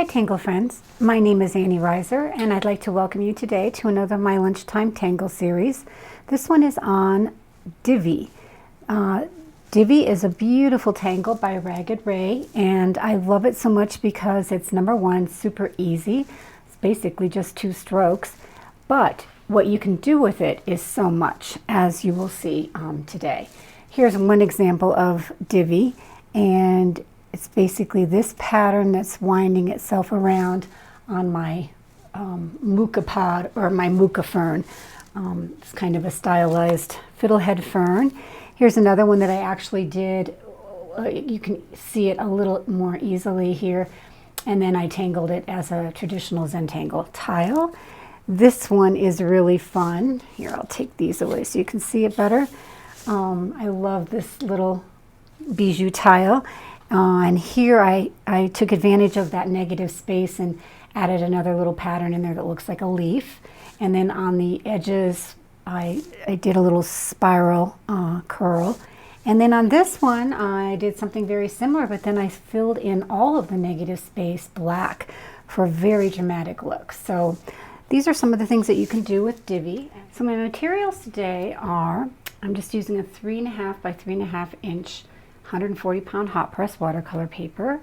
Tangle friends, my name is Annie Reiser and I'd like to welcome you today to another My Lunchtime Tangle series. This one is on Divi. Divi is a beautiful tangle by Ragged Ray and I love it so much because it's number one, super easy. It's basically just 2 strokes, but what you can do with it is so much, as you will see today. Here's one example of Divi, and it's basically this pattern that's winding itself around on my muka pod or my muka fern. It's kind of a stylized fiddlehead fern. Here's another one that I actually did. You can see it a little more easily here. And then I tangled it as a traditional Zentangle tile. This one is really fun. Here, I'll take these away so you can see it better. I love this little bijou tile. And here I took advantage of that negative space and added another little pattern in there that looks like a leaf. And then on the edges, I did a little spiral curl. And then on this one, I did something very similar, but then I filled in all of the negative space black for a very dramatic look. So these are some of the things that you can do with Divi. So my materials today are, I'm just using a 3.5 by 3.5 inch 140-pound hot press watercolor paper,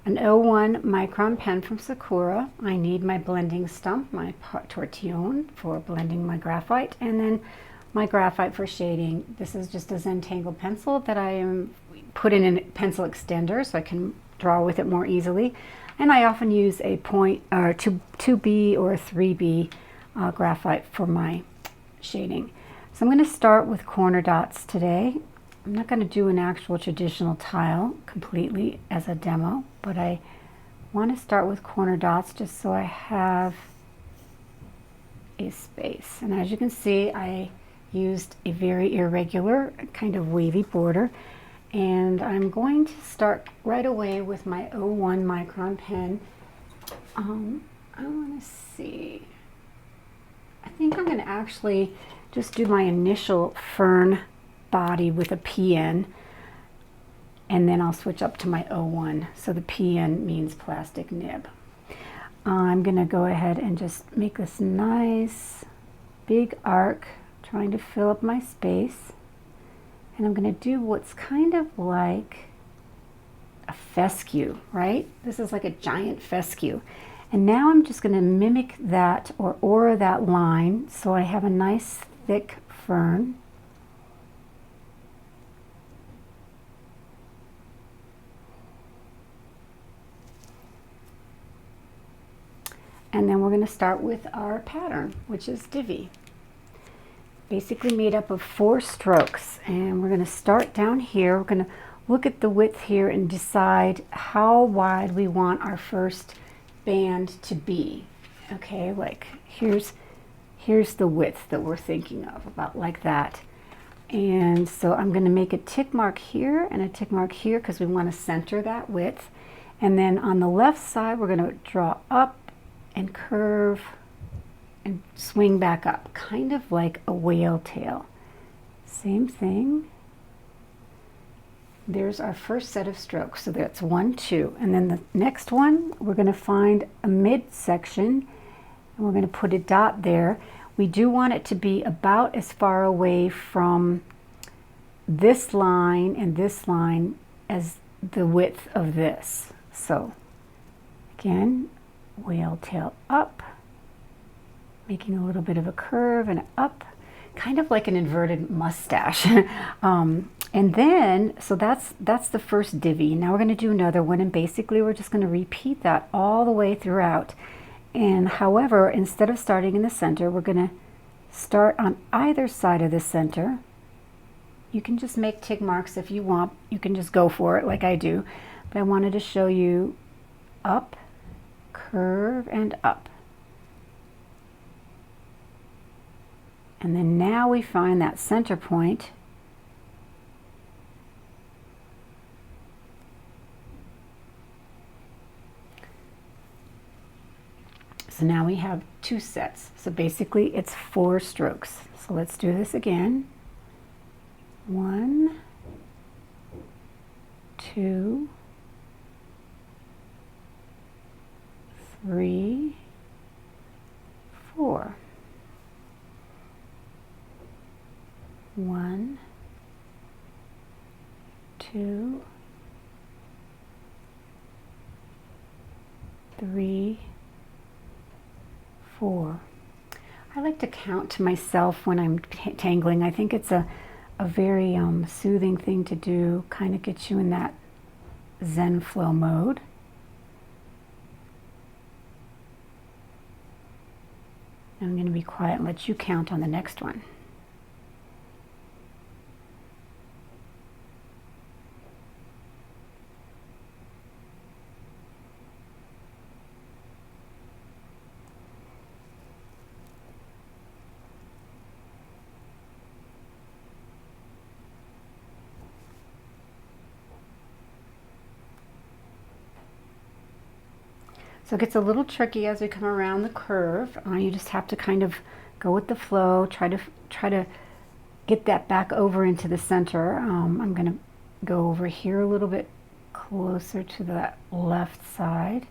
an 01 micron pen from Sakura. I need my blending stump, my tortillion for blending my graphite, and then my graphite for shading. This is just a Zentangle pencil that I am put in a pencil extender so I can draw with it more easily. And I often use a 2B or a 3B graphite for my shading. So I'm going to start with corner dots today. I'm not going to do an actual traditional tile completely as a demo, but I want to start with corner dots just so I have a space. And as you can see, I used a very irregular kind of wavy border, and I'm going to start right away with my 01 micron pen. I want to see, I think I'm going to actually just do my initial fern body with a PN, and then I'll switch up to my 01. So the PN means plastic nib. I'm going to go ahead and just make this nice big arc, trying to fill up my space. And I'm going to do what's kind of like a fescue, right? This is like a giant fescue. And now I'm just going to mimic that or aura that line so I have a nice thick fern. And then we're going to start with our pattern, which is Divi. Basically made up of 4 strokes. And we're going to start down here. We're going to look at the width here and decide how wide we want our first band to be. Okay, like here's the width that we're thinking of, about like that. And so I'm going to make a tick mark here and a tick mark here because we want to center that width. And then on the left side, we're going to draw up and curve and swing back up, kind of like a whale tail. Same thing. There's our first set of strokes. So that's 1, 2. And then the next one, we're going to find a midsection and we're going to put a dot there. We do want it to be about as far away from this line and this line as the width of this. So again, whale tail up, making a little bit of a curve and up, kind of like an inverted mustache. And then, so that's the first Divi. Now we're going to do another one, and basically we're just going to repeat that all the way throughout. And however, instead of starting in the center, we're going to start on either side of the center. You can just make tick marks if you want. You can just go for it like I do. But I wanted to show you up, curve, and up. And then now we find that center point. So now we have 2 sets. So basically it's 4 strokes. So let's do this again. 1, 2, 2, 3, 4. I like to count to myself when I'm tangling. I think it's a very soothing thing to do, kind of gets you in that Zen flow mode. I'm going to be quiet and let you count on the next one. So it gets a little tricky as we come around the curve. You just have to kind of go with the flow, try to get that back over into the center. I'm going to go over here a little bit closer to the left side.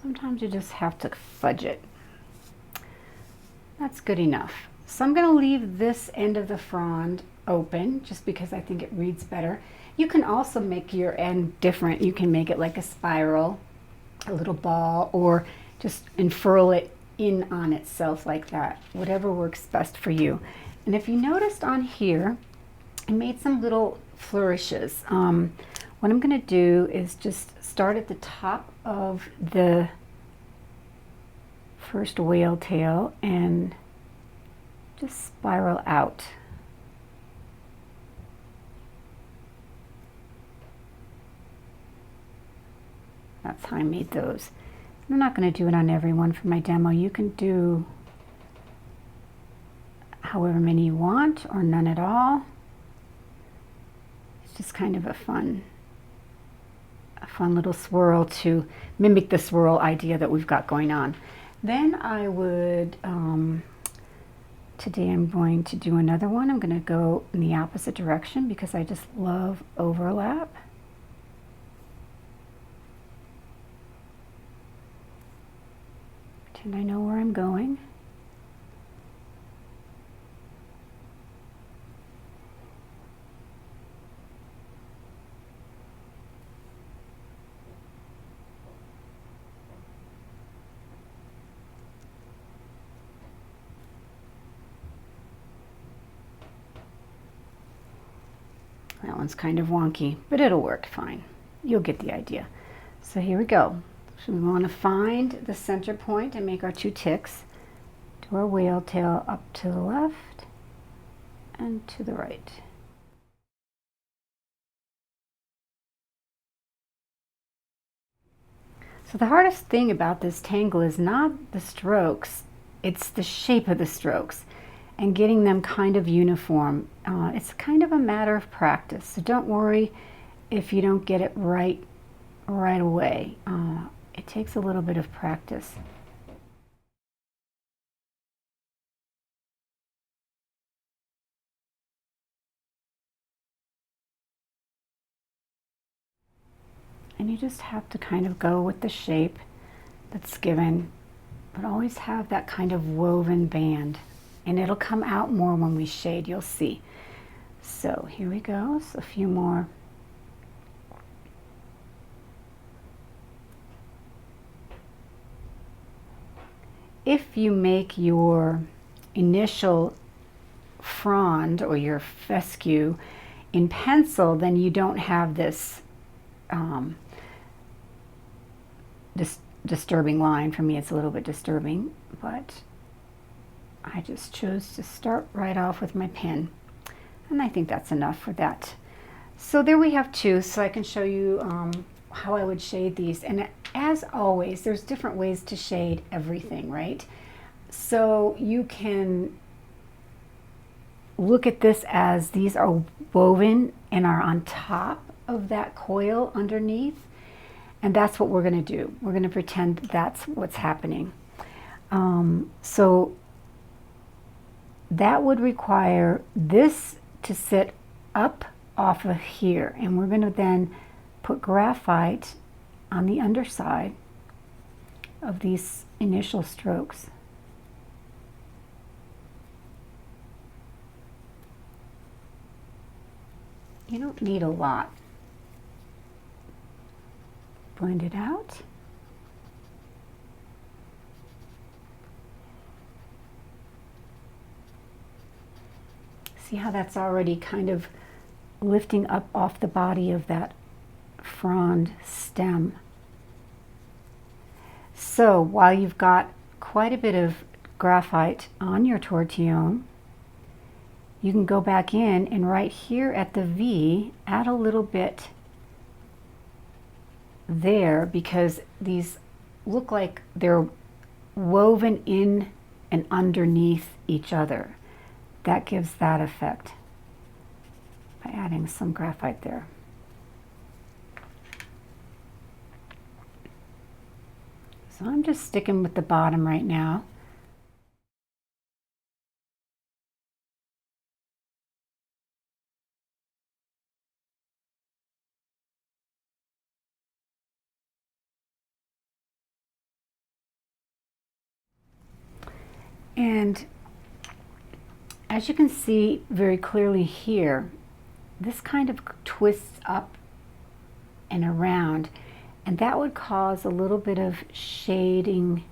Sometimes you just have to fudge it. That's good enough. So I'm going to leave this end of the frond open just because I think it reads better. You can also make your end different. You can make it like a spiral, a little ball, or just unfurl it in on itself like that. Whatever works best for you. And if you noticed on here, I made some little flourishes. What I'm going to do is just start at the top of the first whale tail and just spiral out. That's how I made those. I'm not going to do it on every one for my demo. You can do however many you want or none at all. It's just kind of a fun little swirl to mimic the swirl idea that we've got going on. Then I would, today I'm going to do another one. I'm going to go in the opposite direction because I just love overlap. Pretend I know where I'm going. That one's kind of wonky, but it'll work fine. You'll get the idea. So here we go. So we want to find the center point and make our two ticks. Do our whale tail up to the left and to the right. So the hardest thing about this tangle is not the strokes, it's the shape of the strokes and getting them kind of uniform. It's kind of a matter of practice, so don't worry if you don't get it right away. It takes a little bit of practice. And you just have to kind of go with the shape that's given, but always have that kind of woven band. And it'll come out more when we shade, you'll see. So here we go, so a few more. If you make your initial frond or your fescue in pencil, then you don't have this disturbing line. For me, it's a little bit disturbing, but I just chose to start right off with my pen, and I think that's enough for that. So there we have two, so I can show you how I would shade these. And as always, there's different ways to shade everything, right? So you can look at this as these are woven and are on top of that coil underneath. And that's what we're going to do. We're going to pretend that's what's happening. So that would require this to sit up off of here. And we're going to then put graphite on the underside of these initial strokes. You don't need a lot. Blend it out. See how that's already kind of lifting up off the body of that frond stem. So while you've got quite a bit of graphite on your tortillon, you can go back in and right here at the V, add a little bit there, because these look like they're woven in and underneath each other. That gives that effect by adding some graphite there. So I'm just sticking with the bottom right now. And as you can see very clearly here, this kind of twists up and around, and that would cause a little bit of shading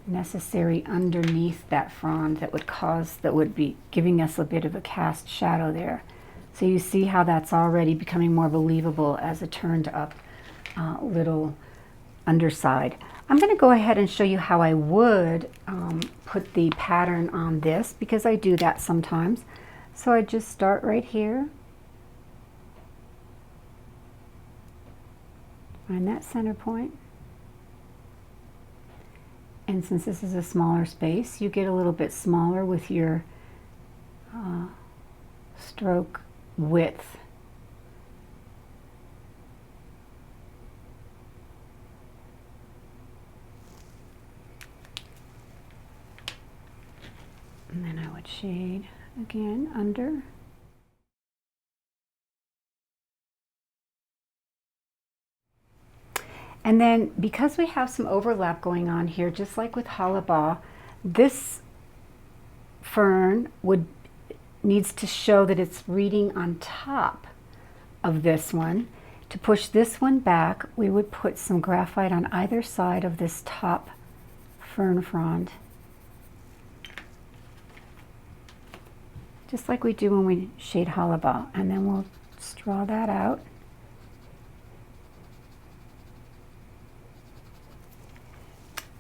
necessary underneath that frond that would be giving us a bit of a cast shadow there. So you see how that's already becoming more believable as a turned up little underside. I'm going to go ahead and show you how I would put the pattern on this, because I do that sometimes. So I just start right here, find that center point, and since this is a smaller space, you get a little bit smaller with your stroke width. And then I would shade again under. And then because we have some overlap going on here, just like with Halaba, this fern needs to show that it's reading on top of this one. To push this one back, we would put some graphite on either side of this top fern frond, just like we do when we shade Halaba. And then we'll just draw that out.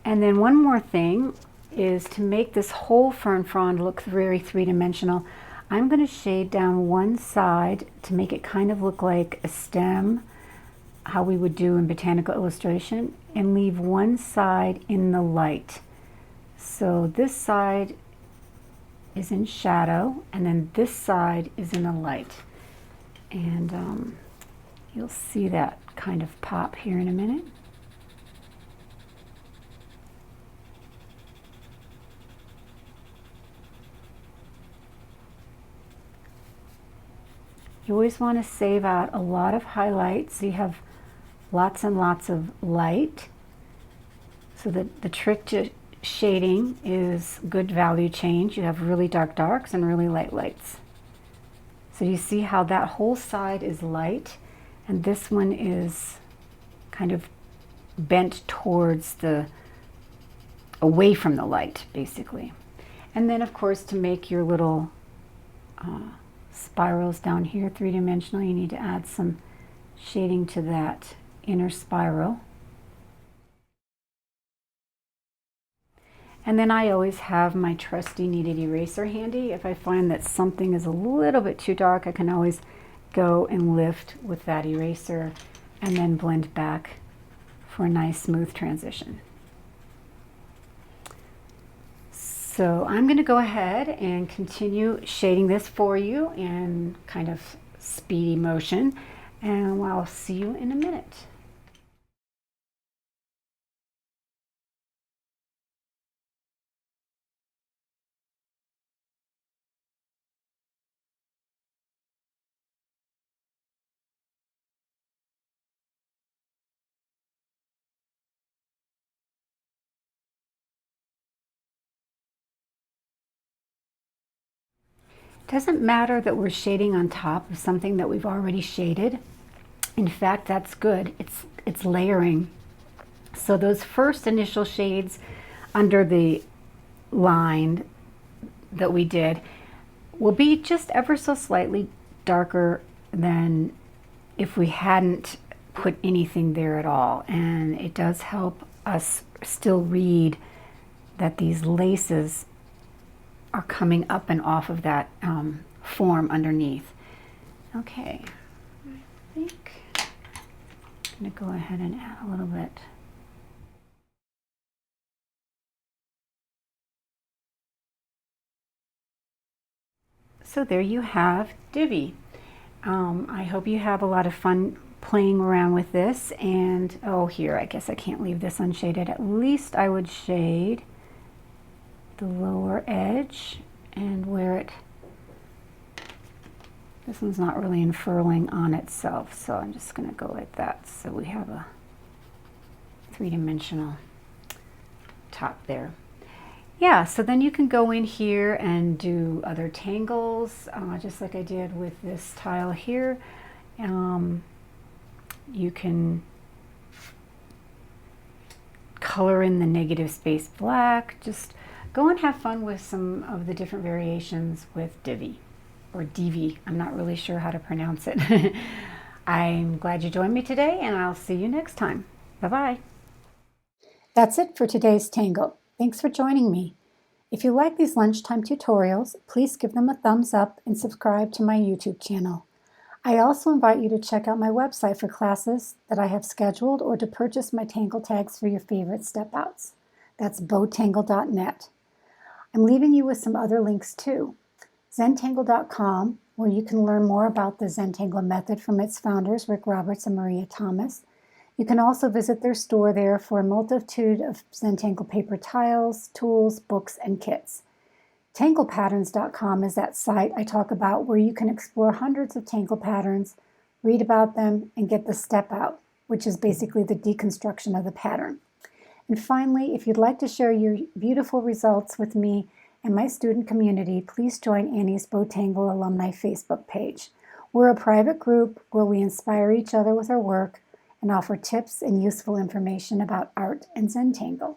And then one more thing is to make this whole fern frond look very three-dimensional. I'm going to shade down one side to make it kind of look like a stem, how we would do in botanical illustration, and leave one side in the light. So this side is in shadow, and then this side is in the light. And you'll see that kind of pop here in a minute. You always want to save out a lot of highlights so you have lots and lots of light. So the trick to shading is good value change. You have really dark darks and really light lights. So you see how that whole side is light, and this one is kind of bent towards away from the light, basically. And then of course, to make your little spirals down here three-dimensional, you need to add some shading to that inner spiral. And then I always have my trusty kneaded eraser handy. If I find that something is a little bit too dark, I can always go and lift with that eraser and then blend back for a nice smooth transition. So I'm going to go ahead and continue shading this for you in kind of speedy motion, and I'll see you in a minute. Doesn't matter that we're shading on top of something that we've already shaded. In fact, that's good. It's layering. So those first initial shades under the line that we did will be just ever so slightly darker than if we hadn't put anything there at all. And it does help us still read that these laces are coming up and off of that form underneath. Okay, I think I'm going to go ahead and add a little bit. So there you have Divi. I hope you have a lot of fun playing around with this. And oh, here, I guess I can't leave this unshaded. At least I would shade the lower edge and where it, this one's not really unfurling on itself, so I'm just going to go like that so we have a three-dimensional top there. Yeah, so then you can go in here and do other tangles, just like I did with this tile here. You can color in the negative space black. Just go and have fun with some of the different variations with Divi, or Divi. I'm not really sure how to pronounce it. I'm glad you joined me today, and I'll see you next time. Bye-bye. That's it for today's Tangle. Thanks for joining me. If you like these lunchtime tutorials, please give them a thumbs up and subscribe to my YouTube channel. I also invite you to check out my website for classes that I have scheduled or to purchase my Tangle tags for your favorite step outs. That's bowtangle.net. I'm leaving you with some other links too. Zentangle.com, where you can learn more about the Zentangle method from its founders, Rick Roberts and Maria Thomas. You can also visit their store there for a multitude of Zentangle paper tiles, tools, books, and kits. TanglePatterns.com is that site I talk about where you can explore hundreds of Tangle patterns, read about them, and get the step out, which is basically the deconstruction of the pattern. And finally, if you'd like to share your beautiful results with me and my student community, please join Annie's Bowtangle Alumni Facebook page. We're a private group where we inspire each other with our work and offer tips and useful information about art and Zentangle.